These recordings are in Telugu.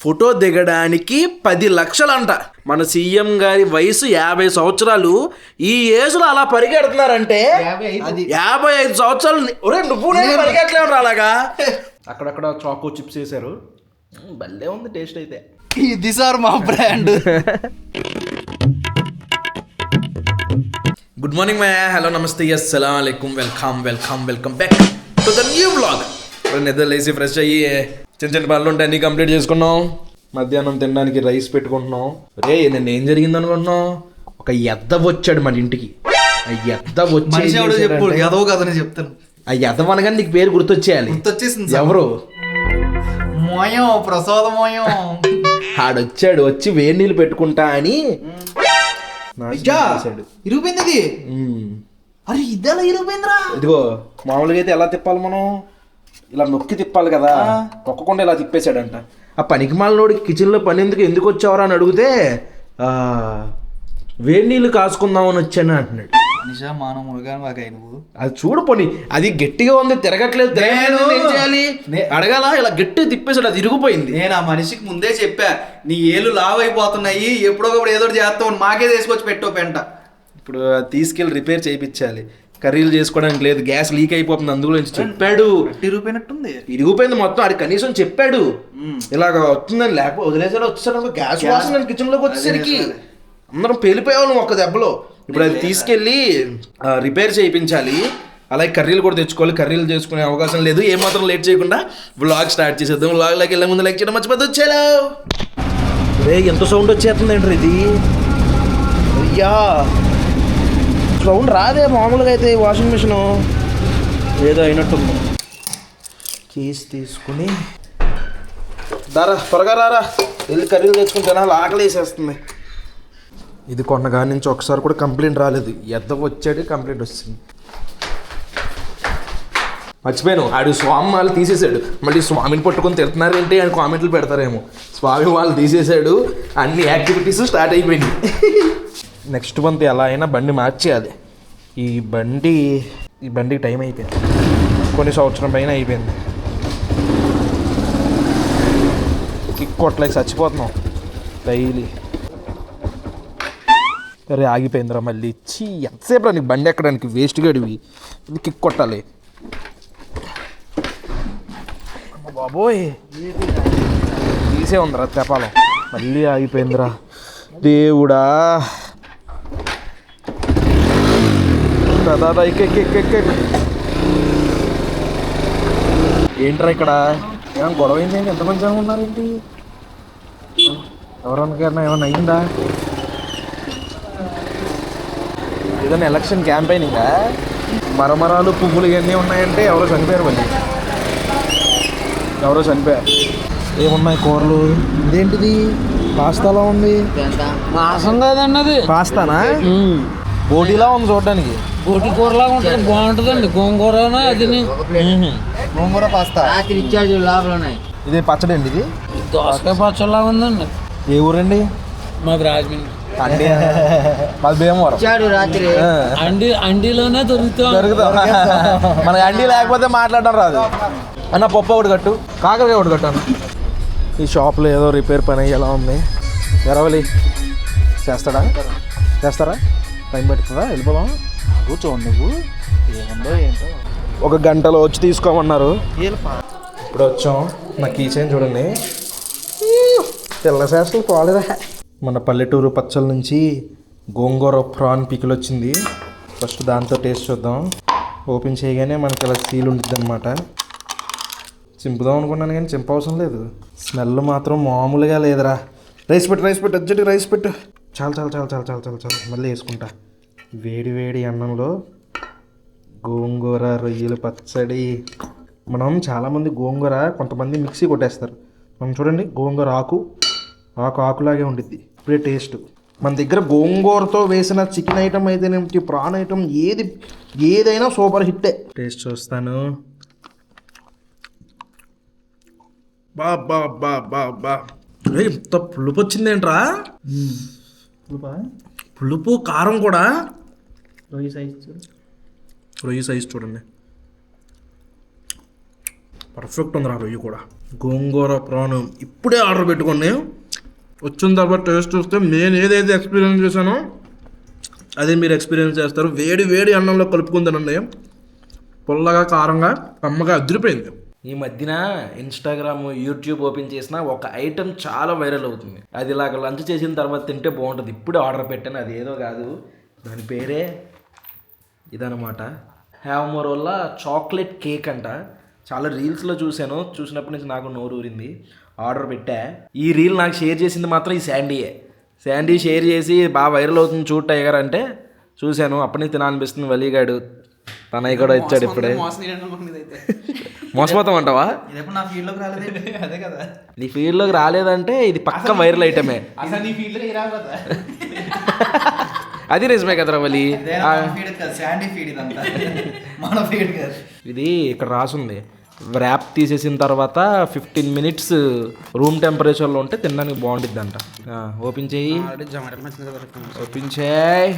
ఫోటో దిగడానికి 10 లక్షలంట. మన సీఎం గారి వయసు 50 సంవత్సరాలు. ఈ ఏజ్లో అలా పరిగెడుతున్నారంటే 55 సంవత్సరాలు. నువ్వు పరిగెట్టలేవు అలాగా. అక్కడక్కడ చాకో చిప్స్ వేసారు, భలే ఉంది టేస్ట్ అయితే. ఇది సార్ మా brand. Good morning my hello నమస్తే అస్సలాం వాలేకుమ్ welcome back to the new vlog. నిద్ర లేసి ఫ్రెష్ అయ్యి చిన్న పనులు ఉంటాయి, అన్నీ కంప్లీట్ చేసుకున్నాం. మధ్యాహ్నం తినడానికి రైస్ పెట్టుకుంటున్నాం. రే నిన్న ఏం జరిగింది అనుకుంటున్నాం, ఒక ఎద్దవ వచ్చాడు మన ఇంటికి. ఆ ఎద్దవ వచ్చి ఎదవ కదని చెప్తాను. ఆ ఎద్దవ అనగానే నీకు పేరు గుర్తొచ్చేయాలి. గుర్తొచ్చేసింది. ఎవరు? మోయం, ప్రసాద మోయం. ఆడొచ్చాడు, వచ్చి వేడి నీళ్ళు పెట్టుకుంటా అని ఇరిగిపోయింది. ఇది అరే ఇద్దరు ఇరిగిపోయిందిరా. ఇదిగో మామూలుగా అయితే ఎలా తిప్పాలి, మనం ఇలా నొక్కి తిప్పాలి కదా, నొక్కకుండా ఇలా తిప్పేశాడంట. ఆ పనికి మాలినోడికి కిచెన్లో పని ఎందుకు వచ్చావరా అని అడిగితే వేడి నీళ్ళు కాసుకుందామని వచ్చాను అంటున్నాడు. అది చూడు పోనీ, అది గట్టిగా ఉంది, తిరగట్లేదు. ఏం చేయాలి అడగాల, ఇలా గట్టిగా తిప్పేసాడు, అది ఇరిగిపోయింది. నేను ఆ మనిషికి ముందే చెప్పా, నీ ఏళ్ళు లావ్ అయిపోతున్నాయి, ఎప్పుడొకప్పుడు ఏదో చేస్తావు, మాకే తీసుకొచ్చి పెట్టు పెంట. ఇప్పుడు తీసుకెళ్ళి రిపేర్ చేయించాలి. కర్రీలు చేసుకోవడానికి లేదు, గ్యాస్ లీక్ అయిపోతుంది, అందులో చెప్పాడు. ఇరిగిపోయినట్టుంది, ఇరిగిపోయింది మొత్తం. అది కనీసం చెప్పాడు ఇలాగ వస్తుందని, లేకపోతే వదిలేసాడు. వచ్చేసరికి గ్యాస్ వాసన కిచెన్ లోకి వచ్చేసరికి అందరం పేలిపోయావు ఒక్క దెబ్బలో. ఇప్పుడు అది తీసుకెళ్ళి రిపేర్ చేయించాలి. అలాగే కర్రీలు కూడా తెచ్చుకోవాలి, కర్రీలు చేసుకునే అవకాశం లేదు. ఏమాత్రం లేట్ చేయకుండా వ్లాగ్ స్టార్ట్ చేసేద్దాం. వ్లాగ్లోకి వెళ్ళే ముందు లైక్ చేయడం మర్చిపోతే వచ్చేలా. రే ఎంత సౌండ్ వచ్చేస్తుంది ఏంటి ఇది, అయ్యా సౌండ్ రాదే మామూలుగా అయితే. వాషింగ్ మిషన్ ఏదో అయినట్టుంది. కేసు తీసుకుని దారా, త్వరగా రారా, వెళ్ళి కర్రీలు తెచ్చుకుంటానా, ఆకలి వేసేస్తుంది. ఇది కొన్నగా నుంచి ఒకసారి కూడా కంప్లైంట్ రాలేదు. ఎద్దకు వచ్చాడు, కంప్లైంట్ వచ్చింది. మర్చిపోయాను, ఆడు స్వామి వాళ్ళు తీసేశాడు. మళ్ళీ స్వామిని పట్టుకొని తిడుతున్నారు ఏంటి అని కామెంట్లు పెడతారేమో. స్వామి వాళ్ళు తీసేశాడు, అన్ని యాక్టివిటీస్ స్టార్ట్ అయిపోయింది. నెక్స్ట్ మంత్ ఎలా అయినా బండి మార్చేయాలి. ఈ బండికి టైం అయిపోయింది, కొన్ని సంవత్సరం పైన అయిపోయింది. కిక్ కొట్టలేక చచ్చిపోతున్నాం డైలీ. సరే ఆగిపోయిందిరా మళ్ళీ. ఇచ్చి ఎంతసేపు రా నీకు బండి ఎక్కడానికి, వేస్ట్ గడివి. ఇది కిక్ కొట్టాలి. బాబోయ్ తీసే ఉందిరా తెపాలం, మళ్ళీ ఆగిపోయిందిరా దేవుడా. దాదా ఏంట్రా ఇక్కడ ఏమైనా గొడవ అయింది? ఎంతమంది జనం ఉన్నారేంటి? ఎవరన్నా ఏమన్నా అయిందా? ఏదైనా ఎలక్షన్ క్యాంపెయినింగా? మరమరాలు పువ్వులు ఇవన్నీ ఉన్నాయంటే ఎవరో చనిపోయారు. మళ్ళీ ఎవరో చనిపోయారు. ఏమున్నాయి కూరలు? ఇదేంటిది పాస్తాలా ఉంది? మాసం కాదన్నది, పాస్తానా? బోటీలా ఉంది చూడడానికి. బోటి కూరలాగా ఉంటుంది, బాగుంటుందండి. గోంగూర అది గోంగూర పాస్తా రాత్రి ఇచ్చాడు లోపల. ఇది పచ్చడి అండి, ఇది దోసకాయ పచ్చడిలాగా ఉందండి. ఏ ఊరండి? మాది రాజమండ్రి. అండి మాది భీమవరం. ఇచ్చాడు రాత్రి. అండీలోనే దొరుకుతా. మనకి అండీ లేకపోతే మాట్లాడడం రాదు. అన్న పప్పు ఒకటి కట్టు, కాకరకాయ ఒకటి కట్టు అన్న. ఈ షాప్లో ఏదో రిపేర్ పని ఎలా ఉంది. ఎరవలి చేస్తారా? టైం పెడుతుందా? వెళ్ళిపోదాం. కూర్చోండి, నువ్వు ఏముందో ఏంటో. ఒక గంటలో వచ్చి తీసుకోమన్నారు. ఇప్పుడు వచ్చాం. నా కీ చైన్ చూడండి, తెల్ల శాస్త్రం పోలేదా. మన పల్లెటూరు పచ్చల నుంచి గోంగూర ప్రాన్ పికిల్ వచ్చింది. ఫస్ట్ దాంతో టేస్ట్ చూద్దాం. ఓపెన్ చేయగానే మనకి అలా సీల్ ఉంటుంది అనమాట. చింపుదాం అనుకున్నాను కానీ చింప అవసరం లేదు. స్మెల్ మాత్రం మామూలుగా లేదురా. రైస్ పెట్టు అర్జెంట్గా రైస్ పెట్టు. చాలు మళ్ళీ వేసుకుంటా. వేడి అన్నంలో గోంగూర రొయ్యలు పచ్చడి. మనం చాలామంది గోంగూర కొంతమంది మిక్సీ కొట్టేస్తారు. మనం చూడండి, గోంగూర ఆకులాగే ఉండిద్ది. ఇప్పుడే టేస్ట్. మన దగ్గర గోంగూరతో వేసిన చికెన్ ఐటమ్ అయితేనేమిటి, ప్రాన్ ఐటమ్ ఏదైనా సూపర్ హిట్టే. టేస్ట్ చూస్తాను. బా ఇంత పులుపు వచ్చిందేంట్రా? పులుపు కారం కూడా. రొయ్యి సైజ్ చూడండి, పర్ఫెక్ట్ ఉందిరా రొయ్యి కూడా. గోంగూర ప్రాణం ఇప్పుడే ఆర్డర్ పెట్టుకున్నాను. వచ్చిన తర్వాత టేస్ట్ చూస్తే నేను ఏదైతే ఎక్స్పీరియన్స్ చేశానో అదే మీరు ఎక్స్పీరియన్స్ చేస్తారు. వేడి వేడి అన్నంలో కలుపుకుంటానండి. పుల్లగా కారంగా అమ్మగా అదిరిపోయింది. ఈ మధ్యన ఇన్స్టాగ్రామ్ యూట్యూబ్ ఓపెన్ చేసిన ఒక ఐటెం చాలా వైరల్ అవుతుంది. అది ఇలాగ లంచ్ చేసిన తర్వాత తింటే బాగుంటుంది. ఇప్పుడే ఆర్డర్ పెట్టాను. అది ఏదో కాదు, దాని పేరే ఇదనమాట. హ్యావ్మోర్ వల్ల చాక్లెట్ కేక్ అంట. చాలా రీల్స్లో చూశాను. చూసినప్పటి నుంచి నాకు నోరు ఊరింది. ఆర్డర్ పెట్టా. ఈ రీల్ నాకు షేర్ చేసింది మాత్రం ఈ శాండీయే. శాండీ షేర్ చేసి బాగా వైరల్ అవుతుంది చూడు టైగర్ అంటే చూశాను. అప్పటి నుంచి తినాలనిపిస్తుంది. వలీగాడు తనయ్య కూడా ఇచ్చాడు ఇప్పుడే. మోసపోతాం అంటావా? నా ఫీల్డ్లోకి రాలేదు. అదే కదా, నీ ఫీల్డ్లోకి రాలేదంటే ఇది పక్క వైరల్ ఐటమే. అసలు నీ ఫీల్డ్లోకి రావు కదా. అది నిజమే కదరా వలి. ఇది ఇక్కడ రాసుంది, ర్యాప్ తీసేసిన తర్వాత 15 minutes రూమ్ టెంపరేచర్లో ఉంటే తినడానికి బాగుంటుంది అంట. ఓపెన్ చేయి, ఓపెన్ చేయి.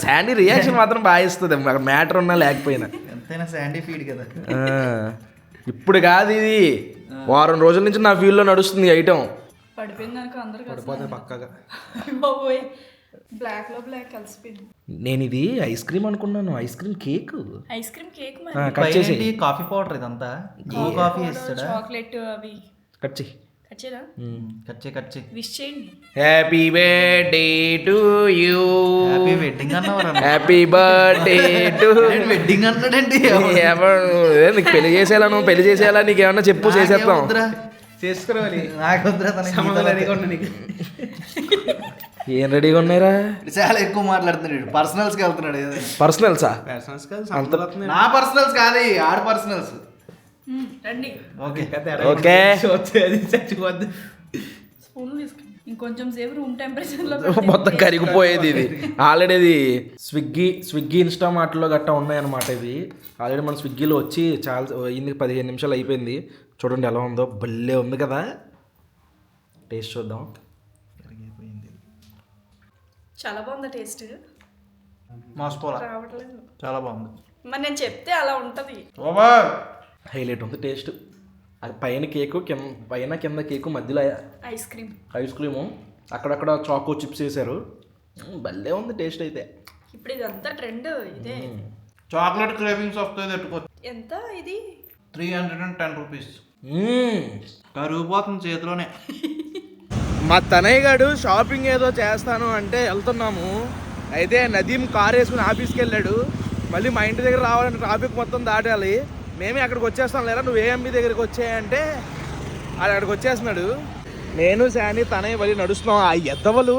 శాండీ రియాక్షన్ మాత్రం బాగా ఇస్తుంది, మ్యాటర్ ఉన్నా లేకపోయినా. ఎంతైనా శాండీ ఫీడ్ కదా. ఇప్పుడు కాదు, ఇది వారం రోజుల నుంచి నా ఫీల్డ్లో నడుస్తుంది ఐటమ్. పడిపోతే పక్కగా బ్లాక్ లో బ్లాక్ కలిసిపోయింది. నేను ఇది ఐస్ క్రీమ్ అనుకున్నాను. Ice cream cake. Ice cream cake cut చేసి కాఫీ పౌడర్ ఇదంతా కాఫీ ఇస్తాడా? చాక్లెట్ అవి కట్ చేయి. కట్ చేయి. విష్ చేయండి. Happy birthday to you. Happy wedding అన్నవరా? హ్యాపీ బర్త్డే టు వెడ్డింగ్ అన్నాడండి. నీకు పెళ్లి చేసేలా, నువ్వు పెళ్లి చేసేలా నీకు ఏమన్నా చెప్పు, చేసేస్తాం. చేసుకోవాలి. నాకు ఏం రెడీగా ఉన్నాయిరా? చాలా ఎక్కువ మాట్లాడుతున్నాడు. పర్సనల్స్ కి వెళ్తున్నాడు. పర్సనల్సా? నా పర్సనల్స్ కాదు, ఆడ పర్సనల్స్. రండి. ఓకే. స్పూన్ తీసుకోండి. ఇంకొంచెం సేపు రూమ్ టెంపరేచర్ లో మొత్తం కరిగిపోయేది. ఇది ఆల్రెడీ ఇది స్విగ్గీ ఇన్స్టామార్ట్లో గట్టా ఉన్నాయన్నమాట. ఇది ఆల్రెడీ మన స్విగ్గీలో వచ్చి చాలా అయింది, 15 నిమిషాలు అయిపోయింది. చూడండి ఎలా ఉందో, భలే ఉంది కదా. టేస్ట్ చూద్దాం. చాలా బాగుంది టేస్ట్. రావట్లేదు. చాలా బాగుంది. మరి నేను చెప్తే అలా ఉంటది. హైలైట్ ఉంది టేస్ట్. అది పైన కేకు, పైన కింద కేకు, మధ్యలో ఐస్ క్రీము, అక్కడక్కడ చాకో చిప్స్ వేసారు. భలే ఉంది టేస్ట్ అయితే. ఇప్పుడు ఇదంతా ట్రెండ్ ఇదే. చాక్లెట్ క్రేవింగ్స్ వస్తాయి. పెట్టుకోవచ్చు. ఎంత ఇది? 310 రూపీస్. కరిగిపోతుంది చేతిలోనే. మా తనయ్య గారు షాపింగ్ ఏదో చేస్తాను అంటే వెళ్తున్నాము. అయితే నదీం కార్ వేసుకుని ఆఫీస్కి వెళ్ళాడు. మళ్ళీ మా ఇంటి దగ్గర రావాలంటే ట్రాఫిక్ మొత్తం దాటాలి. మేమే అక్కడికి వచ్చేస్తాం. లేదా నువ్వు ఏఎంబి దగ్గరికి వచ్చాయంటే అది అక్కడికి వచ్చేస్తున్నాడు. నేను శాండీ తనయ్య వలి నడుస్తున్నాం. ఆ ఎద్దవలు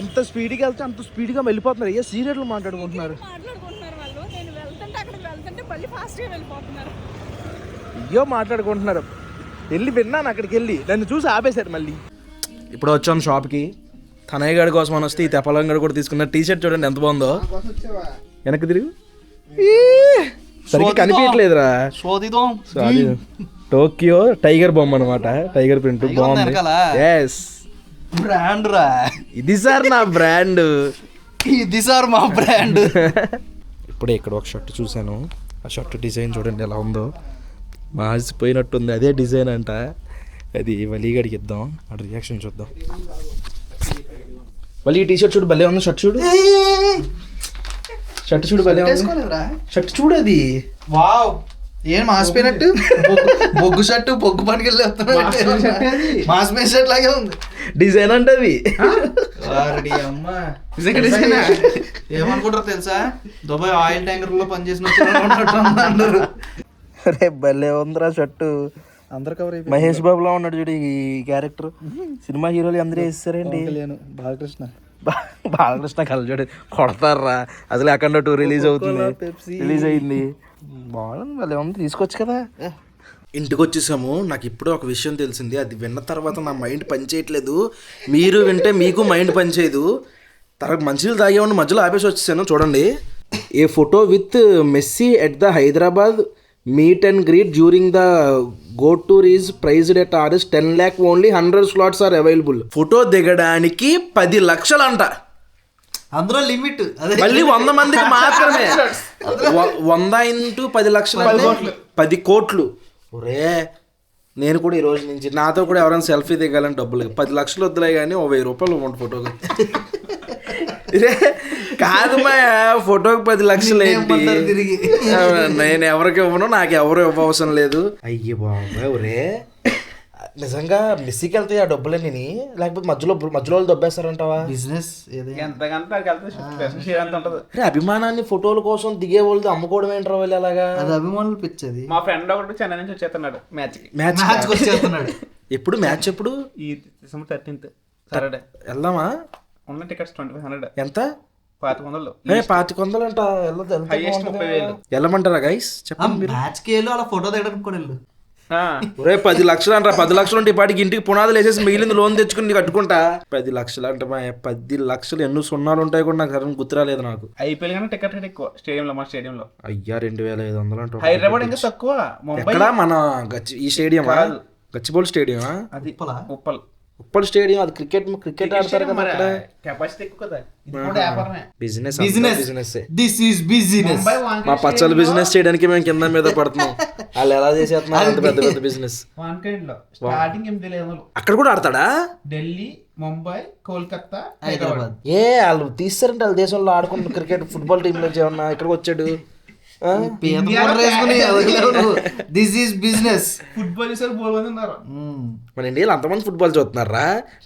ఎంత స్పీడ్గా వెళ్తే అంత స్పీడ్గా వెళ్ళిపోతున్నారు. ఏ సీరియట్లు మాట్లాడుకుంటున్నారు. అయ్యో మాట్లాడుకుంటున్నారు. విన్నాను అక్కడికి వెళ్ళి నన్ను చూసి ఆపేశారు. మళ్ళీ ఇప్పుడు వచ్చాం షాప్కి. తనయ్య గారి కోసం అని వస్తే ఈ తెప్పలం గడు కూడా తీసుకున్న. టీషర్ట్ చూడండి ఎంత బాగుందో. వెనక్కి తిరిగి సరిగ్గా కనిపించట్లేదురా. టోక్యో టైగర్ బొమ్మ అనమాట. టైగర్ ప్రింట్ బాగుంది. బ్రాండ్ రా ఇది సార్, నా బ్రాండ్ ఇది సార్, మా బ్రాండ్. ఇప్పుడే ఇక్కడ ఒక షర్ట్ చూశాను. ఆ షర్ట్ డిజైన్ చూడండి ఎలా ఉందో. మాసిపోయినట్టుంది. అదే డిజైన్ అంట. అది వలీగడికి ఇద్దాం. అటు రియాక్షన్ చూద్దాం. వలి టీ షర్ట్ చూడు భలే ఉంది. షర్ట్ చూడు, షర్ట్ చూడు భలే ఉంది. షర్ట్ చూడు అది. వావ్, ఏం మాసిపోయినట్టు. బొగ్గు షర్టు, బొగ్గు పనికి వెళ్ళి మాసిపోయిన షర్ట్ లాగే ఉంది. డిజైన్ అంటే అది. ఏమనుకుంటారు తెలుసా? దుబాయ్ ఆయిల్ ట్యాంకర్ లో పనిచేసిన. అరే భలే ఉందిరా షర్టు. అందరు కవర్ అయిపోయి మహేష్ బాబులా ఉన్నాడు చూడు ఈ క్యారెక్టర్. సినిమా హీరోలు అందరూ వేస్తారండి. బాలకృష్ణ కళ్ళు చూడు కొడతారా. అసలు అక్కడ 2 రిలీజ్ అవుతుంది, రిలీజ్ అయింది. బాగుంది, భలే ఉంది. తీసుకోవచ్చు కదా. ఇంటికి వచ్చేసాము. నాకు ఇప్పుడు ఒక విషయం తెలిసింది. అది విన్న తర్వాత నా మైండ్ పనిచేయట్లేదు. మీరు వింటే మీకు మైండ్ పనిచేయదు. తర్వాత మంచినీళ్ళు తాగేవాడిని మధ్యలో ఆపేసి వచ్చేసాను. చూడండి, a photo with Messi at the Hyderabad meet and greet during the go tour is priced at Rs 10 lakh only. 100 slots are available. Photo దిగడానికి 10 లక్షలు అంట. అందులో లిమిట్ అదే మళ్ళీ 100 మందికి మాత్రమే 100 ఇంటూ 10 లక్షలు 10 కోట్లు. ఒరే నేను కూడా ఈ రోజు నుంచి నాతో కూడా ఎవరైనా సెల్ఫీ దిగాలని డబ్బులు 10 లక్షలు వద్దులే కానీ 1000 రూపాయలు ఇవ్వండి ఫోటోకి. కాదు మా ఫోటోకి 10 లక్షలు ఏంటి, తిరిగి నేను ఎవరికి ఇవ్వను, నాకు ఎవరు ఇవ్వవసరం లేదు. అయ్యి బాబాయ్ ఒరే నిజంగా మెస్సీకి వెళ్తాయి ఆ డబ్బులన్నీ, లేకపోతే మధ్యలో వాళ్ళు దొబ్బేస్తారంటావా? బిజినెస్ అరే అభిమానాన్ని ఫోటోల కోసం దిగే వాళ్ళు అమ్ముకోవడం ఏంటారు వాళ్ళు అలాగా? అది అభిమానులు పిచ్చది. మా ఫ్రెండ్ ఒకటి చెన్నై నుంచి వచ్చేస్తున్నాడు మ్యాచ్ వచ్చేస్తున్నాడు. ఎప్పుడు మ్యాచ్ ఎప్పుడు? ఈ డిసెంబర్ 13th సాటర్డే. వెళ్దామా? ఉన్న టికెట్స్ 2500. ఎంత? 2500. 2500 అంట. హైయెస్ట్ 30,000. వెళ్ళమంటారా గైస్ చెప్పండి. మ్యాచ్ కి వెళ్ళి అలా ఫోటో దిగడానికి కూడా వెళ్ళు. ఒరే 10 లక్షలు అంటారా? 10 లక్షలు ఉంటే ఇప్పటికి ఇంటికి పునాదులు వేసేసి మిగిలింది లోన్ తెచ్చుకుని కట్టుకుంటా. 10 లక్షలు అంటే మా 10 లక్షలు ఎన్ని సున్నాలు ఉంటాయి కూడా నాకు సరైన గుర్తురాలేదు నాకు. ఐపీఎల్ కన్నా టికెట్ రేట్ ఎక్కువ స్టేడియంలో, మా స్టేడియంలో. అయ్యా 2500 అంట. హైదరాబాద్ ఇంకా తక్కువ. ముంబై ఎక్కడ మన ఈ స్టేడియం గచ్చిబౌలి స్టేడియం అది ఉప్పల్ ఉప్పల్ స్టేడియం. అది క్రికెట్ ఆడతారు కదా అక్కడ. కెపాసిటీ ఎక్కువ కదా. ఇది కూడా వ్యాపారమే. Business this is business. మా పచ్చలు బిజినెస్ చేయడానికి మేము కింద మీద పడుతున్నాం. వాళ్ళు ఎలా చేసేస్తున్నారు అంత పెద్ద పెద్ద బిజినెస్. వాన్కైండ్ లో స్టార్టింగ్ 8,000. అక్కడ కూడా ఆడతాడా? ఢిల్లీ, ముంబై, కోల్కతా, హైదరాబాద్. వాళ్ళు తీస్తారంటే వాళ్ళ దేశంలో ఆడుకుంటున్న క్రికెట్ ఫుట్బాల్ టీమ్ నుంచి ఏమన్నా ఇక్కడికి వచ్చాడు. This is business. ఫుట్బాల్ చేసారు 4 మంది ఉన్నారు. మన ఇండియాలో అంతమంది ఫుట్బాల్ చూస్తున్నారా?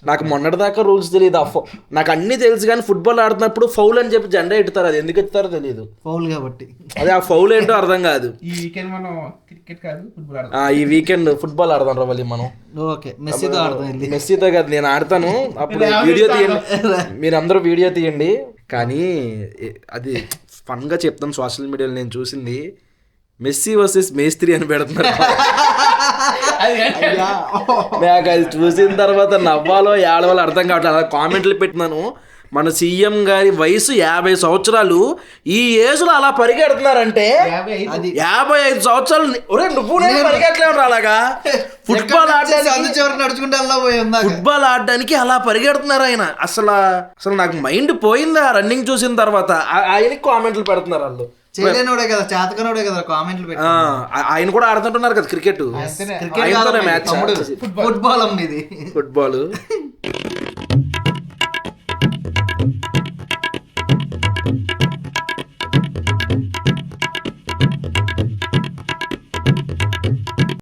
నాకు మొన్నటి దాకా రూల్స్ తెలియదు. నాకు అన్ని తెలుసు కానీ ఫుట్బాల్ ఆడుతున్నప్పుడు ఫౌల్ అని చెప్పి జెండా ఎత్తుతారు. అది ఎందుకు ఎత్తుతారో తెలియదు. ఫౌల్ కాబట్టి. అదే ఆ ఫౌల్ ఏంటో అర్థం కాదు. ఈ వీకెండ్ మనం క్రికెట్ కాదు ఫుట్బాల్ ఆడదాం. ఈ వీకెండ్ ఫుట్బాల్ ఆడదాం రా మళ్ళీ మనం. ఓకే మెస్సీతో ఆడదాం. మెస్సీతో కాదు, నేను ఆడతాను. అప్పుడు వీడియో తీయండి, మీరు అందరూ వీడియో తీయండి. కానీ అది ఫన్గా చెప్తాను. సోషల్ మీడియాలో నేను చూసింది మెస్సీ వర్సెస్ మేస్త్రి అని పెడుతున్నారు. నాకు అది చూసిన తర్వాత నవ్వాలో ఏడవాలో అర్థం కావట్లేదు. అలా కామెంట్లు పెట్టినాను. మన సీఎం గారి వయసు 50 సంవత్సరాలు. ఈ ఏజ్లో అలా పరిగెడుతున్నారంటే 55 సంవత్సరాలు. నువ్వు పరిగెట్టలేవు అలాగా. ఫుట్బాల్ ఫుట్బాల్ ఆడడానికి అలా పరిగెడుతున్నారు ఆయన. అసలు నాకు మైండ్ పోయింది ఆ రన్నింగ్ చూసిన తర్వాత. ఆయనకి కామెంట్లు పెడుతున్నారు వాళ్ళు. చేయలేనోడే కదా, చేతకనోడే కదా కామెంట్లు పెట్టి. ఆయన కూడా ఆడుతుంటున్నారు కదా క్రికెట్. మ్యాచ్ ఫుట్బాల్ అమ్మేది ఫుట్బాల్